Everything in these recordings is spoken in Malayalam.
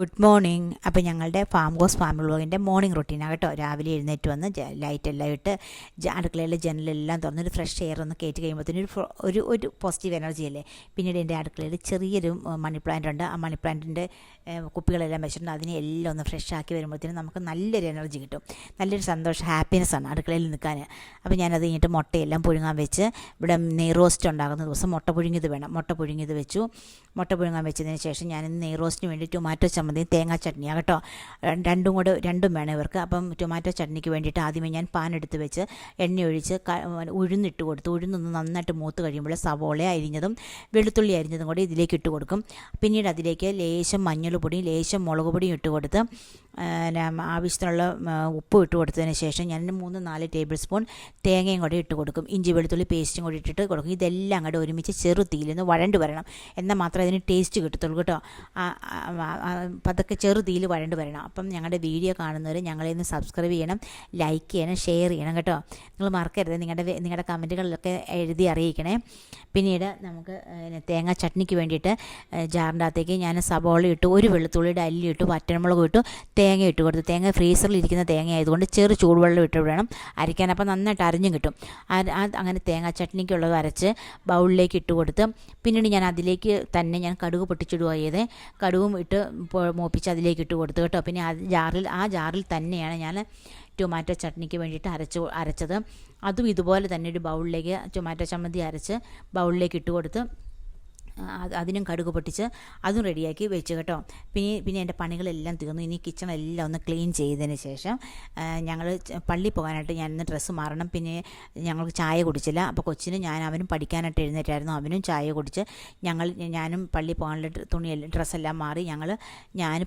Good morning. അപ്പോൾ ഞങ്ങളുടെ ഫാം ഹൗസ് ഫാമിലി വ്ളോഗിൻ്റെ മോർണിംഗ് റൊട്ടീനാണ് കേട്ടോ. രാവിലെ എഴുന്നേറ്റ് വന്ന് ലൈറ്റെല്ലാം ഇട്ട് അടുക്കളയിലെ ജനലെല്ലാം തുറന്നൊരു ഫ്രഷ് എയർ ഒന്ന് കയറ്റി കഴിയുമ്പോഴത്തേനും ഒരു പോസിറ്റീവ് എനർജി അല്ലേ. പിന്നീട് എൻ്റെ അടുക്കളയിൽ ചെറിയൊരു മണി പ്ലാന്റ് ഉണ്ട്. ആ മണി പ്ലാന്റിൻ്റെ കുപ്പികളെല്ലാം വെച്ചിട്ടുണ്ട്. അതിനെ എല്ലാം ഒന്ന് ഫ്രഷ് ആക്കി വരുമ്പോഴത്തേനും നമുക്ക് നല്ലൊരു എനർജി കിട്ടും. നല്ലൊരു സന്തോഷം, ഹാപ്പിനെസ്സാണ് അടുക്കളയിൽ നിൽക്കാൻ. അപ്പോൾ ഞാനത് കഴിഞ്ഞിട്ട് മുട്ടയെല്ലാം പുഴുങ്ങാൻ വെച്ച് ഇവിടെ നെയ് റോസ്റ്റ് ഉണ്ടാകുന്ന ദിവസം മുട്ട പുഴുങ്ങിയത് വേണം. മുട്ട പുഴുങ്ങിയത് വെച്ചു. മുട്ട പുഴുങ്ങാൻ വെച്ചതിന് ശേഷം ഞാൻ നെയ് റോസ്റ്റിന് വേണ്ടി ടൊമാറ്റോ ചമ്മന്തി തേങ്ങാ ചട്നിയാണ് കേട്ടോ. രണ്ടും വേണം ഇവർക്ക്. അപ്പം ടൊമാറ്റോ ചട്നിക്ക് വേണ്ടിയിട്ട് ആദ്യമേ ഞാൻ പാൻ എടുത്ത് വെച്ച് എണ്ണ ഒഴിച്ച് ഉഴുന്നിട്ട് കൊടുത്തു. ഉഴുന്നൊന്ന് നന്നായിട്ട് മൂത്ത് കഴിയുമ്പോൾ സവോള അരിഞ്ഞതും വെളുത്തുള്ളി അരിഞ്ഞതും കൂടി ഇതിലേക്ക് ഇട്ട് കൊടുക്കും. പിന്നീട് അതിലേക്ക് ലേശം മഞ്ഞൾപ്പൊടിയും ലേശം മുളക് പൊടിയും ഇട്ട് കൊടുത്ത് ആവശ്യത്തിനുള്ള ഉപ്പ് ഇട്ട് കൊടുത്തതിന് ശേഷം ഞാൻ 3-4 ടേബിൾ സ്പൂൺ തേങ്ങയും കൂടി ഇട്ട് കൊടുക്കും. ഇഞ്ചി വെളുത്തുള്ളി പേസ്റ്റും കൂടി ഇട്ടിട്ട് കൊടുക്കും. ഇതെല്ലാം അങ്ങോട്ട് ഒരുമിച്ച് ചെറു തീയിലൊന്ന് വഴണ്ട് വരണം. എന്നാൽ മാത്രമേ അതിന് ടേസ്റ്റ് കിട്ടത്തുള്ളൂ കേട്ടോ. പതൊക്കെ ചെറു തീയിൽ വഴണ്ട് വരണം. അപ്പം ഞങ്ങളുടെ വീഡിയോ കാണുന്നവർ ഞങ്ങളെ ഒന്ന് സബ്സ്ക്രൈബ് ചെയ്യണം, ലൈക്ക് ചെയ്യണം, ഷെയർ ചെയ്യണം കേട്ടോ. നിങ്ങൾ മറക്കരുത്, നിങ്ങളുടെ കമൻറ്റുകളിലൊക്കെ എഴുതി അറിയിക്കണേ. പിന്നീട് നമുക്ക് തേങ്ങാ ചട്നിക്ക് വേണ്ടിയിട്ട് ജാറിൻ്റെ അകത്തേക്ക് ഞാൻ സബോള ഇട്ടു, ഒരു വെളുത്തുള്ളിയുടെ അല്ലി ഇട്ടു, വറ്റൽമുളക് ഇട്ടു, തേങ്ങ ഇട്ട് കൊടുത്തു. തേങ്ങ ഫ്രീസറിൽ ഇരിക്കുന്ന തേങ്ങ ആയതുകൊണ്ട് ചെറു ചൂടുവെള്ളം ഇട്ട് വേണം അരയ്ക്കാൻ. അപ്പം നന്നായിട്ട് അരിഞ്ഞും കിട്ടും. അങ്ങനെ തേങ്ങാ ചട്നിക്കുള്ളത് അരച്ച് ബൗളിലേക്ക് ഇട്ട് കൊടുത്ത് പിന്നീട് ഞാൻ അതിലേക്ക് തന്നെ ഞാൻ കടുക് പൊട്ടിച്ചിടുക ചെയ്തേ. കടുകും ഇട്ട് മൂപ്പിച്ച് അതിലേക്ക് ഇട്ട് കൊടുത്തു കേട്ടോ. പിന്നെ ആ ജാറിൽ തന്നെയാണ് ഞാൻ ടൊമാറ്റോ ചട്നിക്ക് വേണ്ടിയിട്ട് അരച്ചത്. അതും ഇതുപോലെ തന്നെ ഒരു ബൗളിലേക്ക് ടൊമാറ്റോ ചമ്മന്തി അരച്ച് ബൗളിലേക്ക് ഇട്ട് കൊടുത്ത് അതിനും കടുക് പൊട്ടിച്ച് അതും റെഡിയാക്കി വെച്ച് കേട്ടോ. പിന്നെ എൻ്റെ പണികളെല്ലാം തീർന്നു. ഇനി കിച്ചണെല്ലാം ഒന്ന് ക്ലീൻ ചെയ്തതിന് ശേഷം ഞങ്ങൾ പള്ളി പോകാനായിട്ട് ഞാനിന്ന് ഡ്രസ്സ് മാറണം. പിന്നെ ഞങ്ങൾക്ക് ചായ കുടിച്ചില്ല. അപ്പോൾ കൊച്ചിന് അവനും പഠിക്കാനായിട്ട് എഴുന്നേറ്റായിരുന്നു. അവനും ചായ കുടിച്ച് ഞാനും പള്ളി പോകാനുള്ള ഡ്രസ്സെല്ലാം മാറി ഞാൻ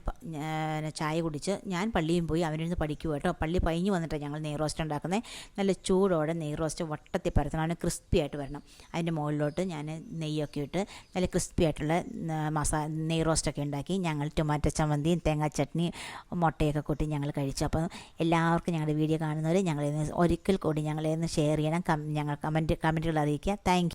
ചായ കുടിച്ച് ഞാൻ പള്ളിയും പോയി. അവനിരുന്ന് പഠിക്കുക കേട്ടോ. പള്ളി കഴിഞ്ഞ് വന്നിട്ടാണ് ഞങ്ങൾ നെയ് റോസ്റ്റ് ഉണ്ടാക്കുന്നത്. നല്ല ചൂടോടെ നെയ് റോസ്റ്റ് വട്ടത്തിൽ പരത്തണം. അവന് ക്രിസ്പി ആയിട്ട് വരണം. അതിൻ്റെ മുകളിലോട്ട് ഞാൻ നെയ്യൊക്കെ ഇട്ട് നല്ല ക്രിസ്പി ആയിട്ടുള്ള നെയ് റോസ്റ്റൊക്കെ ഉണ്ടാക്കി ഞങ്ങൾ ടൊമാറ്റോ ചമ്മന്തിയും തേങ്ങാ ചട്നി മുട്ടയൊക്കെ കൂട്ടി ഞങ്ങൾ കഴിച്ചു. അപ്പോൾ എല്ലാവർക്കും ഞങ്ങളുടെ വീഡിയോ കാണുന്നവർ ഒരിക്കൽ കൂടി ഞങ്ങളെ ഷെയർ ചെയ്യണം, കമൻറ്റുകൾ അറിയിക്കുക. താങ്ക്